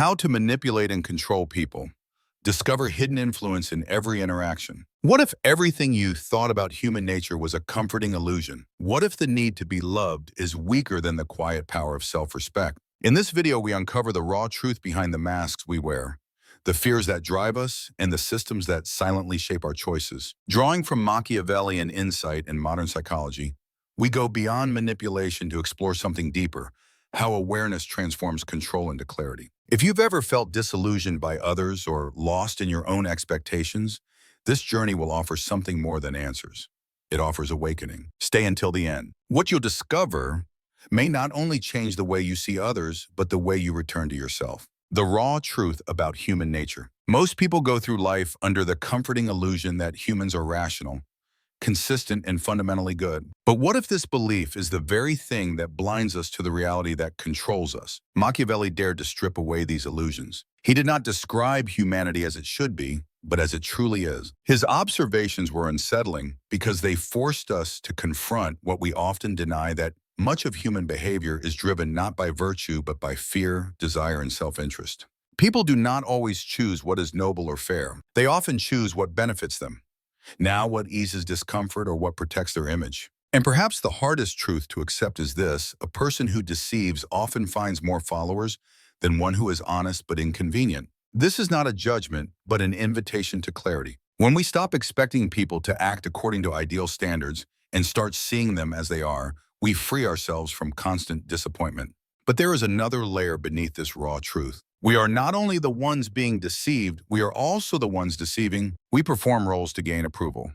How to manipulate and control people. Discover hidden influence in every interaction. What if everything you thought about human nature was a comforting illusion? What if the need to be loved is weaker than the quiet power of self-respect? In this video, we uncover the raw truth behind the masks we wear, the fears that drive us, and the systems that silently shape our choices. Drawing from Machiavellian insight in modern psychology, we go beyond manipulation to explore something deeper, how awareness transforms control into clarity. If you've ever felt disillusioned by others or lost in your own expectations, this journey will offer something more than answers. It offers awakening. Stay until the end. What you'll discover may not only change the way you see others, but the way you return to yourself. The raw truth about human nature. Most people go through life under the comforting illusion that humans are rational, consistent, and fundamentally good. But what if this belief is the very thing that blinds us to the reality that controls us? Machiavelli dared to strip away these illusions. He did not describe humanity as it should be, but as it truly is. His observations were unsettling because they forced us to confront what we often deny, that much of human behavior is driven not by virtue, but by fear, desire, and self-interest. People do not always choose what is noble or fair. They often choose what benefits them. Now, what eases discomfort or what protects their image. And perhaps the hardest truth to accept is this: a person who deceives often finds more followers than one who is honest but inconvenient. This is not a judgment, but an invitation to clarity. When we stop expecting people to act according to ideal standards and start seeing them as they are, we free ourselves from constant disappointment. But there is another layer beneath this raw truth. We are not only the ones being deceived, we are also the ones deceiving. We perform roles to gain approval,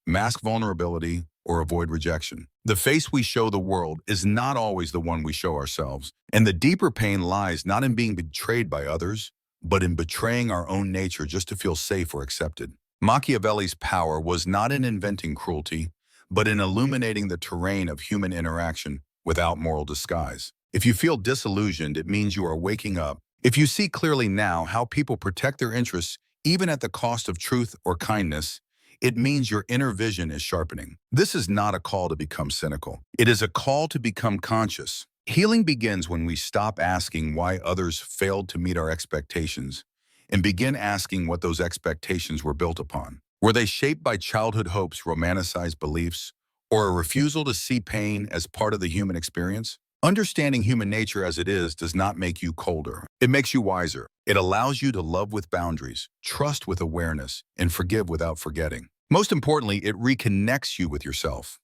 mask vulnerability, or avoid rejection. The face we show the world is not always the one we show ourselves. And the deeper pain lies not in being betrayed by others, but in betraying our own nature just to feel safe or accepted. Machiavelli's power was not in inventing cruelty, but in illuminating the terrain of human interaction without moral disguise. If you feel disillusioned, it means you are waking up. If you see clearly now how people protect their interests, even at the cost of truth or kindness, it means your inner vision is sharpening. This is not a call to become cynical. It is a call to become conscious. Healing begins when we stop asking why others failed to meet our expectations and begin asking what those expectations were built upon. Were they shaped by childhood hopes, romanticized beliefs, or a refusal to see pain as part of the human experience? Understanding human nature as it is does not make you colder. It makes you wiser. It allows you to love with boundaries, trust with awareness, and forgive without forgetting. Most importantly, it reconnects you with yourself,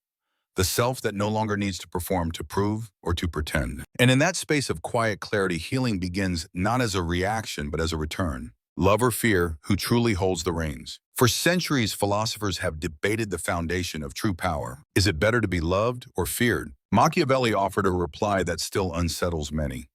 the self that no longer needs to perform, to prove, or to pretend. And in that space of quiet clarity, healing begins not as a reaction, but as a return. Love or fear, who truly holds the reins? For centuries, philosophers have debated the foundation of true power. Is it better to be loved or feared? Machiavelli offered a reply that still unsettles many.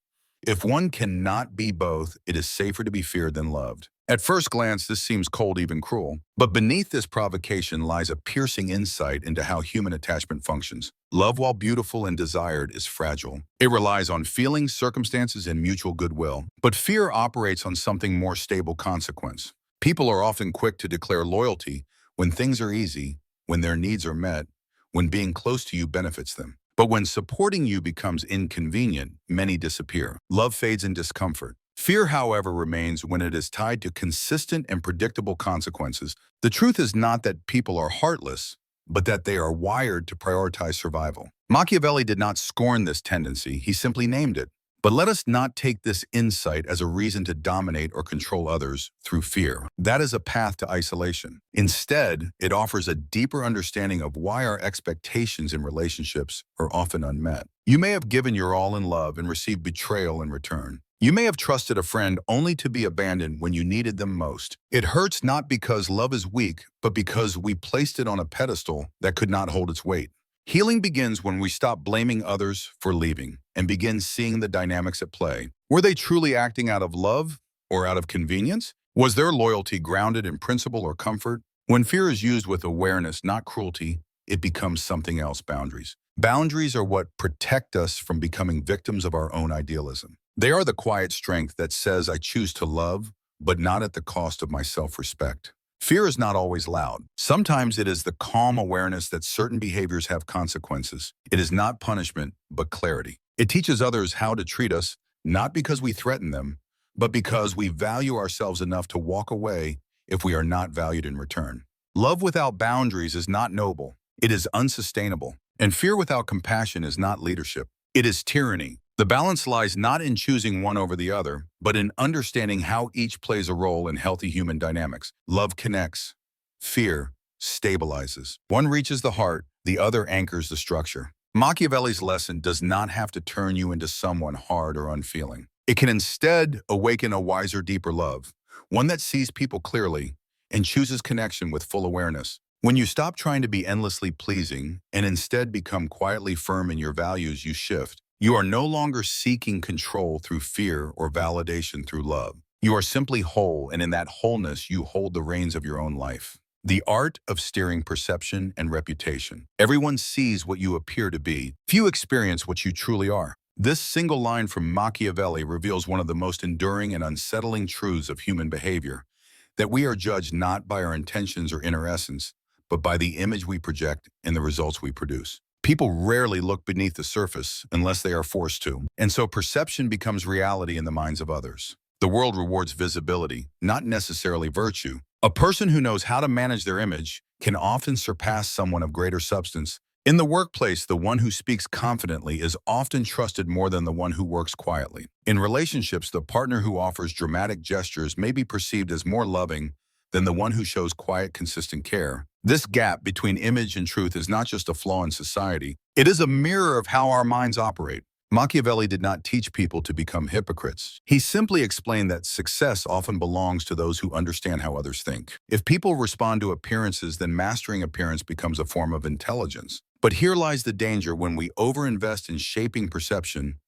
If one cannot be both, it is safer to be feared than loved. At first glance, this seems cold, even cruel. But beneath this provocation lies a piercing insight into how human attachment functions. Love, while beautiful and desired, is fragile. It relies on feelings, circumstances, and mutual goodwill. But fear operates on something more stable: consequence. People are often quick to declare loyalty when things are easy, when their needs are met, when being close to you benefits them. But when supporting you becomes inconvenient, many disappear. Love fades in discomfort. Fear, however, remains when it is tied to consistent and predictable consequences. The truth is not that people are heartless, but that they are wired to prioritize survival. Machiavelli did not scorn this tendency, he simply named it. But let us not take this insight as a reason to dominate or control others through fear. That is a path to isolation. Instead, it offers a deeper understanding of why our expectations in relationships are often unmet. You may have given your all in love and received betrayal in return. You may have trusted a friend only to be abandoned when you needed them most. It hurts not because love is weak, but because we placed it on a pedestal that could not hold its weight. Healing begins when we stop blaming others for leaving and begin seeing the dynamics at play. Were they truly acting out of love or out of convenience? Was their loyalty grounded in principle or comfort? When fear is used with awareness, not cruelty, it becomes something else: boundaries. Boundaries are what protect us from becoming victims of our own idealism. They are the quiet strength that says, I choose to love, but not at the cost of my self-respect. Fear is not always loud. Sometimes it is the calm awareness that certain behaviors have consequences. It is not punishment, but clarity. It teaches others how to treat us, not because we threaten them, but because we value ourselves enough to walk away if we are not valued in return. Love without boundaries is not noble. It is unsustainable. And fear without compassion is not leadership. It is tyranny. The balance lies not in choosing one over the other, but in understanding how each plays a role in healthy human dynamics. Love connects. Fear stabilizes. One reaches the heart, the other anchors the structure. Machiavelli's lesson does not have to turn you into someone hard or unfeeling. It can instead awaken a wiser, deeper love, one that sees people clearly and chooses connection with full awareness. When you stop trying to be endlessly pleasing and instead become quietly firm in your values, you shift. You are no longer seeking control through fear or validation through love. You are simply whole, and in that wholeness, you hold the reins of your own life. The art of steering perception and reputation. Everyone sees what you appear to be. Few experience what you truly are. This single line from Machiavelli reveals one of the most enduring and unsettling truths of human behavior, that we are judged not by our intentions or inner essence, but by the image we project and the results we produce. People rarely look beneath the surface unless they are forced to, and so perception becomes reality in the minds of others. The world rewards visibility, not necessarily virtue. A person who knows how to manage their image can often surpass someone of greater substance. In the workplace, the one who speaks confidently is often trusted more than the one who works quietly. In relationships, the partner who offers dramatic gestures may be perceived as more loving than the one who shows quiet, consistent care. This gap between image and truth is not just a flaw in society. It is a mirror of how our minds operate. Machiavelli did not teach people to become hypocrites. He simply explained that success often belongs to those who understand how others think. If people respond to appearances, then mastering appearance becomes a form of intelligence. But here lies the danger: when we overinvest in shaping perception,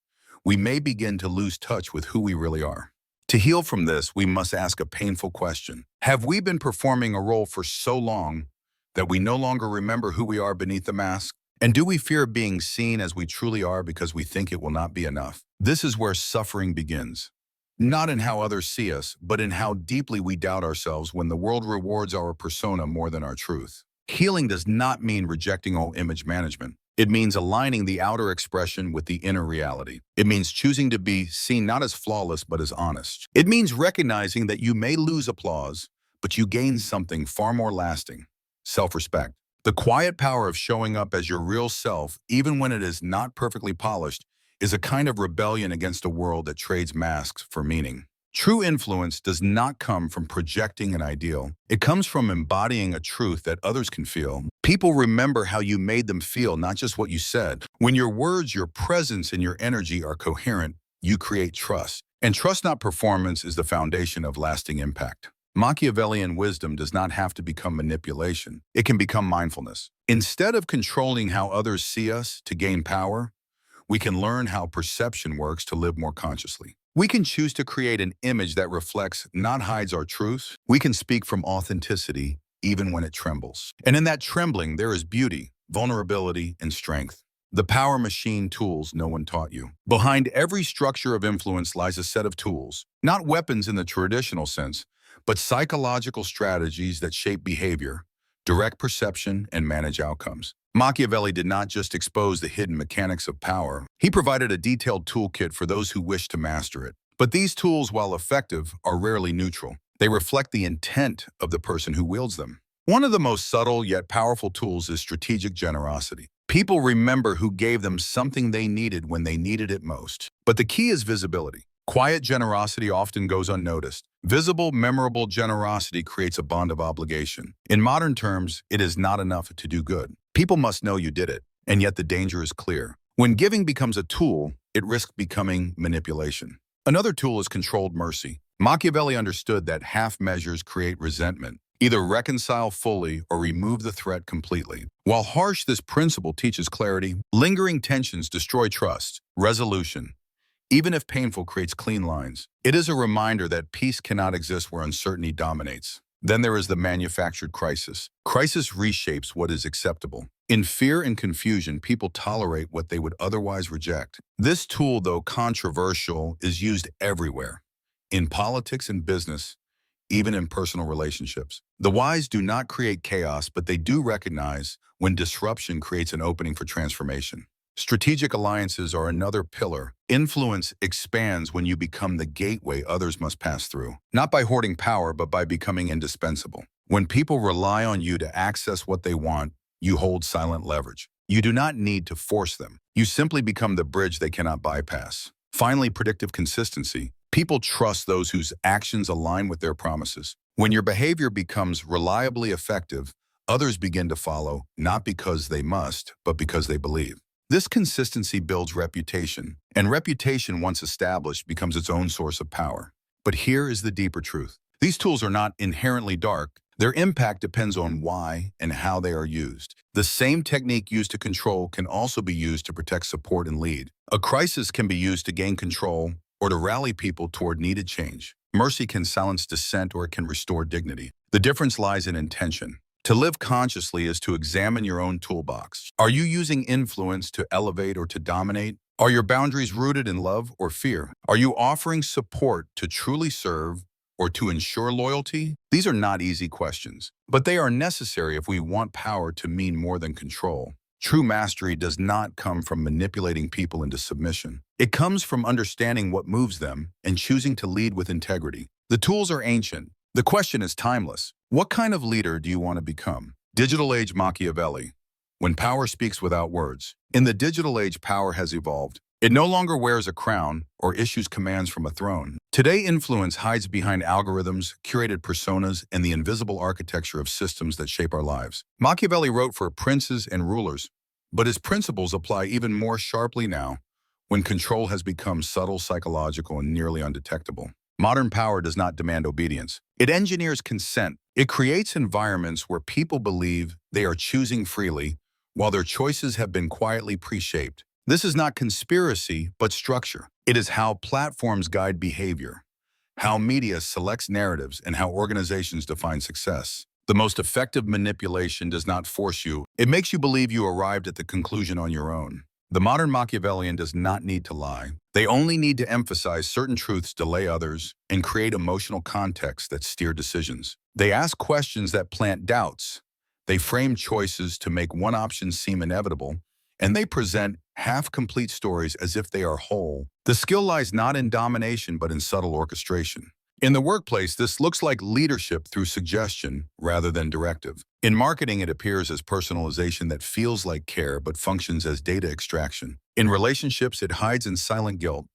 we may begin to lose touch with who we really are. To heal from this, we must ask a painful question. Have we been performing a role for so long that we no longer remember who we are beneath the mask? And do we fear being seen as we truly are because we think it will not be enough? This is where suffering begins. Not in how others see us, but in how deeply we doubt ourselves when the world rewards our persona more than our truth. Healing does not mean rejecting all image management. It means aligning the outer expression with the inner reality. It means choosing to be seen not as flawless, but as honest. It means recognizing that you may lose applause, but you gain something far more lasting: self-respect. The quiet power of showing up as your real self, even when it is not perfectly polished, is a kind of rebellion against a world that trades masks for meaning. True influence does not come from projecting an ideal. It comes from embodying a truth that others can feel. People remember how you made them feel, not just what you said. When your words, your presence, and your energy are coherent, you create trust. And trust, not performance, is the foundation of lasting impact. Machiavellian wisdom does not have to become manipulation. It can become mindfulness. Instead of controlling how others see us to gain power, we can learn how perception works to live more consciously. We can choose to create an image that reflects, not hides, our truth. We can speak from authenticity, even when it trembles. And in that trembling, there is beauty, vulnerability, and strength. The power machine tools no one taught you. Behind every structure of influence lies a set of tools, not weapons in the traditional sense, but psychological strategies that shape behavior, direct perception, and manage outcomes. Machiavelli did not just expose the hidden mechanics of power. He provided a detailed toolkit for those who wish to master it. But these tools, while effective, are rarely neutral. They reflect the intent of the person who wields them. One of the most subtle yet powerful tools is strategic generosity. People remember who gave them something they needed when they needed it most. But the key is visibility. Quiet generosity often goes unnoticed. Visible, memorable generosity creates a bond of obligation. In modern terms, it is not enough to do good. People must know you did it, and yet the danger is clear. When giving becomes a tool, it risks becoming manipulation. Another tool is controlled mercy. Machiavelli understood that half measures create resentment. Either reconcile fully or remove the threat completely. While harsh, this principle teaches clarity. Lingering tensions destroy trust. Resolution, even if painful, creates clean lines. It is a reminder that peace cannot exist where uncertainty dominates. Then there is the manufactured crisis. Crisis reshapes what is acceptable. In fear and confusion, people tolerate what they would otherwise reject. This tool, though controversial, is used everywhere. In politics and business, even in personal relationships. The wise do not create chaos, but they do recognize when disruption creates an opening for transformation. Strategic alliances are another pillar. Influence expands when you become the gateway others must pass through, not by hoarding power, but by becoming indispensable. When people rely on you to access what they want, you hold silent leverage. You do not need to force them. You simply become the bridge they cannot bypass. Finally, predictive consistency. People trust those whose actions align with their promises. When your behavior becomes reliably effective, others begin to follow, not because they must, but because they believe. This consistency builds reputation, and reputation, once established, becomes its own source of power. But here is the deeper truth. These tools are not inherently dark. Their impact depends on why and how they are used. The same technique used to control can also be used to protect, support, and lead. A crisis can be used to gain control or to rally people toward needed change. Mercy can silence dissent or it can restore dignity. The difference lies in intention. To live consciously is to examine your own toolbox. Are you using influence to elevate or to dominate? Are your boundaries rooted in love or fear? Are you offering support to truly serve or to ensure loyalty? These are not easy questions, but they are necessary if we want power to mean more than control. True mastery does not come from manipulating people into submission. It comes from understanding what moves them and choosing to lead with integrity. The tools are ancient. The question is timeless. What kind of leader do you want to become? Digital age Machiavelli. When power speaks without words. In the digital age, power has evolved. It no longer wears a crown or issues commands from a throne. Today, influence hides behind algorithms, curated personas, and the invisible architecture of systems that shape our lives. Machiavelli wrote for princes and rulers, but his principles apply even more sharply now, when control has become subtle, psychological, and nearly undetectable. Modern power does not demand obedience. It engineers consent. It creates environments where people believe they are choosing freely, while their choices have been quietly pre-shaped. This is not conspiracy, but structure. It is how platforms guide behavior, how media selects narratives, and how organizations define success. The most effective manipulation does not force you. It makes you believe you arrived at the conclusion on your own. The modern Machiavellian does not need to lie. They only need to emphasize certain truths, delay others, and create emotional context that steer decisions. They ask questions that plant doubts. They frame choices to make one option seem inevitable, and they present half-complete stories as if they are whole. The skill lies not in domination, but in subtle orchestration. In the workplace, this looks like leadership through suggestion rather than directive. In marketing, it appears as personalization that feels like care but functions as data extraction. In relationships, it hides in silent guilt,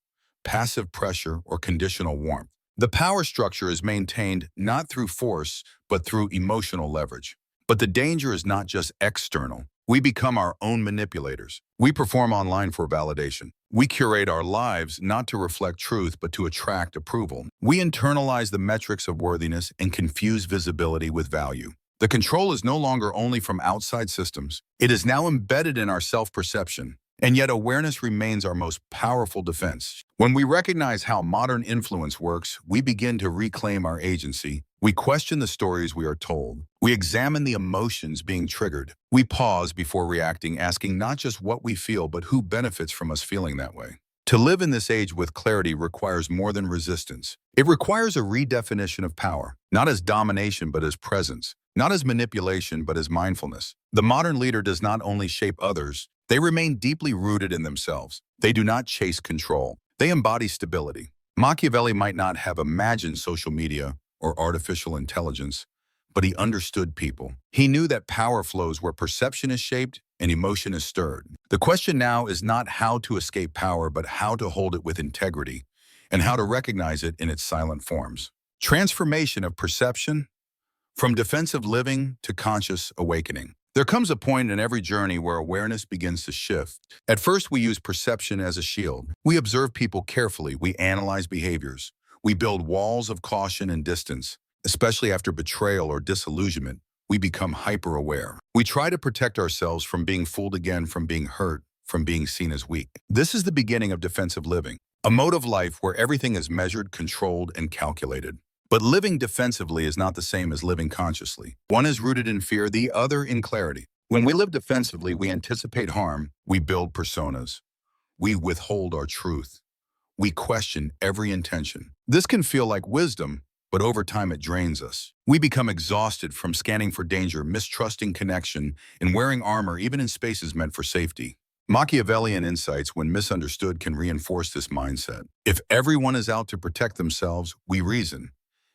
passive pressure, or conditional warmth. The power structure is maintained not through force, but through emotional leverage. But the danger is not just external. We become our own manipulators. We perform online for validation. We curate our lives not to reflect truth, but to attract approval. We internalize the metrics of worthiness and confuse visibility with value. The control is no longer only from outside systems. It is now embedded in our self-perception. And yet awareness remains our most powerful defense. When we recognize how modern influence works, we begin to reclaim our agency. We question the stories we are told. We examine the emotions being triggered. We pause before reacting, asking not just what we feel, but who benefits from us feeling that way. To live in this age with clarity requires more than resistance. It requires a redefinition of power, not as domination, but as presence, not as manipulation, but as mindfulness. The modern leader does not only shape others, they remain deeply rooted in themselves. They do not chase control. They embody stability. Machiavelli might not have imagined social media or artificial intelligence, but he understood people. He knew that power flows where perception is shaped and emotion is stirred. The question now is not how to escape power, but how to hold it with integrity and how to recognize it in its silent forms. Transformation of perception from defensive living to conscious awakening. There comes a point in every journey where awareness begins to shift. At first, we use perception as a shield. We observe people carefully. We analyze behaviors. We build walls of caution and distance. Especially after betrayal or disillusionment, we become hyper-aware. We try to protect ourselves from being fooled again, from being hurt, from being seen as weak. This is the beginning of defensive living, a mode of life where everything is measured, controlled, and calculated. But living defensively is not the same as living consciously. One is rooted in fear, the other in clarity. When we live defensively, we anticipate harm. We build personas. We withhold our truth. We question every intention. This can feel like wisdom, but over time it drains us. We become exhausted from scanning for danger, mistrusting connection, and wearing armor even in spaces meant for safety. Machiavellian insights, when misunderstood, can reinforce this mindset. If everyone is out to protect themselves, we reason,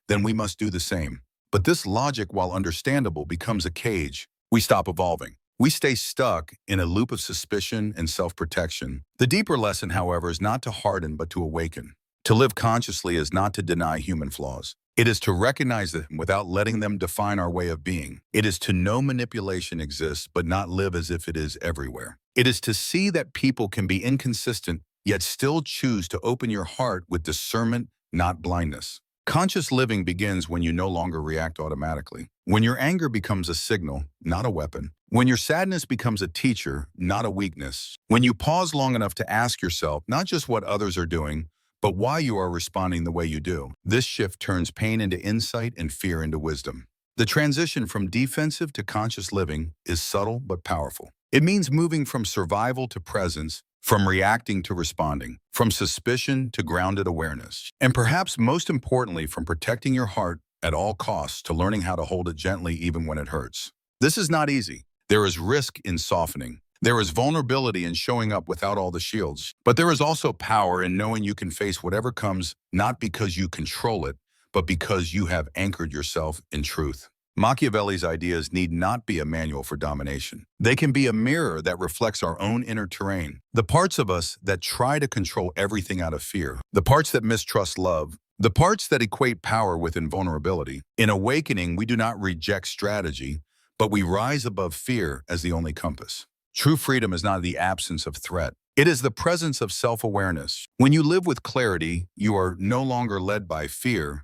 then we must do the same. But this logic, while understandable, becomes a cage. We stop evolving. We stay stuck in a loop of suspicion and self-protection. The deeper lesson, however, is not to harden but to awaken. To live consciously is not to deny human flaws. It is to recognize them without letting them define our way of being. It is to know manipulation exists but not live as if it is everywhere. It is to see that people can be inconsistent yet still choose to open your heart with discernment, not blindness. Conscious living begins when you no longer react automatically. When your anger becomes a signal, not a weapon. When your sadness becomes a teacher, not a weakness. When you pause long enough to ask yourself not just what others are doing, but why you are responding the way you do. This shift turns pain into insight and fear into wisdom. The transition from defensive to conscious living is subtle but powerful. It means moving from survival to presence, from reacting to responding, from suspicion to grounded awareness, and perhaps most importantly, from protecting your heart at all costs to learning how to hold it gently even when it hurts. This is not easy. There is risk in softening. There is vulnerability in showing up without all the shields. But there is also power in knowing you can face whatever comes, not because you control it, but because you have anchored yourself in truth. Machiavelli's ideas need not be a manual for domination. They can be a mirror that reflects our own inner terrain. The parts of us that try to control everything out of fear, the parts that mistrust love, the parts that equate power with invulnerability. In awakening, we do not reject strategy, but we rise above fear as the only compass. True freedom is not the absence of threat. It is the presence of self-awareness. When you live with clarity, you are no longer led by fear,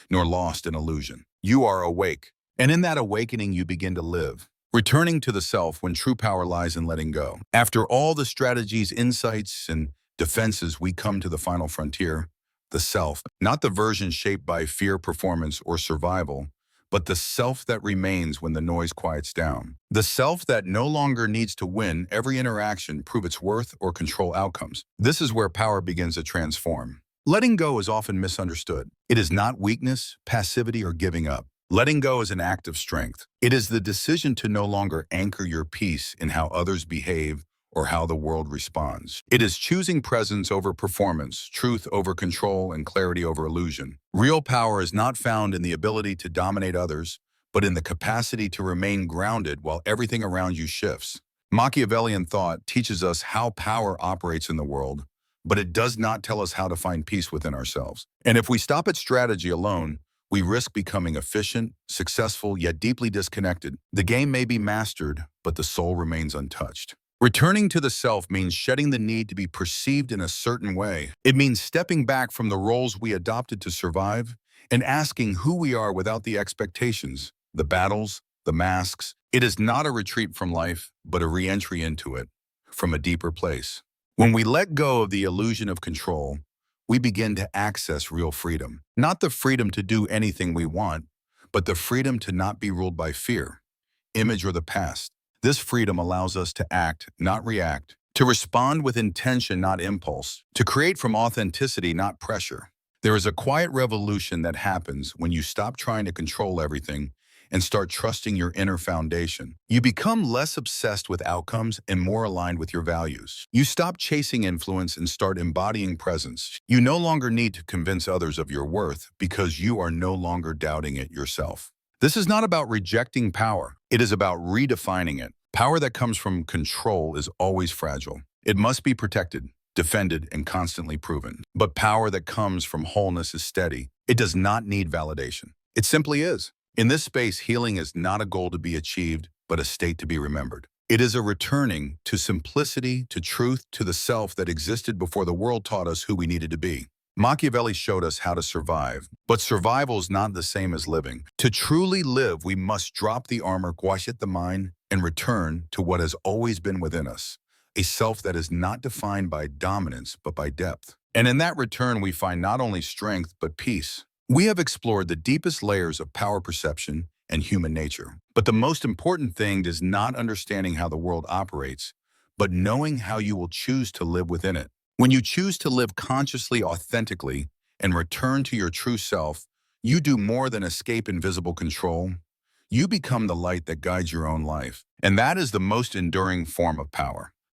nor lost in illusion. You are awake. And in that awakening, you begin to live, returning to the self when true power lies in letting go. After all the strategies, insights, and defenses, we come to the final frontier, the self. Not the version shaped by fear, performance, or survival, but the self that remains when the noise quiets down. The self that no longer needs to win every interaction, prove its worth, or control outcomes. This is where power begins to transform. Letting go is often misunderstood. It is not weakness, passivity, or giving up. Letting go is an act of strength. It is the decision to no longer anchor your peace in how others behave or how the world responds. It is choosing presence over performance, truth over control, and clarity over illusion. Real power is not found in the ability to dominate others, but in the capacity to remain grounded while everything around you shifts. Machiavellian thought teaches us how power operates in the world, but it does not tell us how to find peace within ourselves. And if we stop at strategy alone, we risk becoming efficient, successful, yet deeply disconnected. The game may be mastered, but the soul remains untouched. Returning to the self means shedding the need to be perceived in a certain way. It means stepping back from the roles we adopted to survive and asking who we are without the expectations, the battles, the masks. It is not a retreat from life, but a re-entry into it from a deeper place. When we let go of the illusion of control, we begin to access real freedom. Not the freedom to do anything we want, but the freedom to not be ruled by fear, image, or the past. This freedom allows us to act, not react, to respond with intention, not impulse, to create from authenticity, not pressure. There is a quiet revolution that happens when you stop trying to control everything and start trusting your inner foundation. You become less obsessed with outcomes and more aligned with your values. You stop chasing influence and start embodying presence. You no longer need to convince others of your worth because you are no longer doubting it yourself. This is not about rejecting power. It is about redefining it. Power that comes from control is always fragile. It must be protected, defended, and constantly proven. But power that comes from wholeness is steady. It does not need validation. It simply is. In this space, healing is not a goal to be achieved, but a state to be remembered. It is a returning to simplicity, to truth, to the self that existed before the world taught us who we needed to be. Machiavelli showed us how to survive, but survival is not the same as living. To truly live, we must drop the armor, quiet the mind, and return to what has always been within us, a self that is not defined by dominance, but by depth. And in that return, we find not only strength, but peace. We have explored the deepest layers of power perception and human nature. But the most important thing is not understanding how the world operates, but knowing how you will choose to live within it. When you choose to live consciously, authentically, and return to your true self, you do more than escape invisible control. You become the light that guides your own life. And that is the most enduring form of power.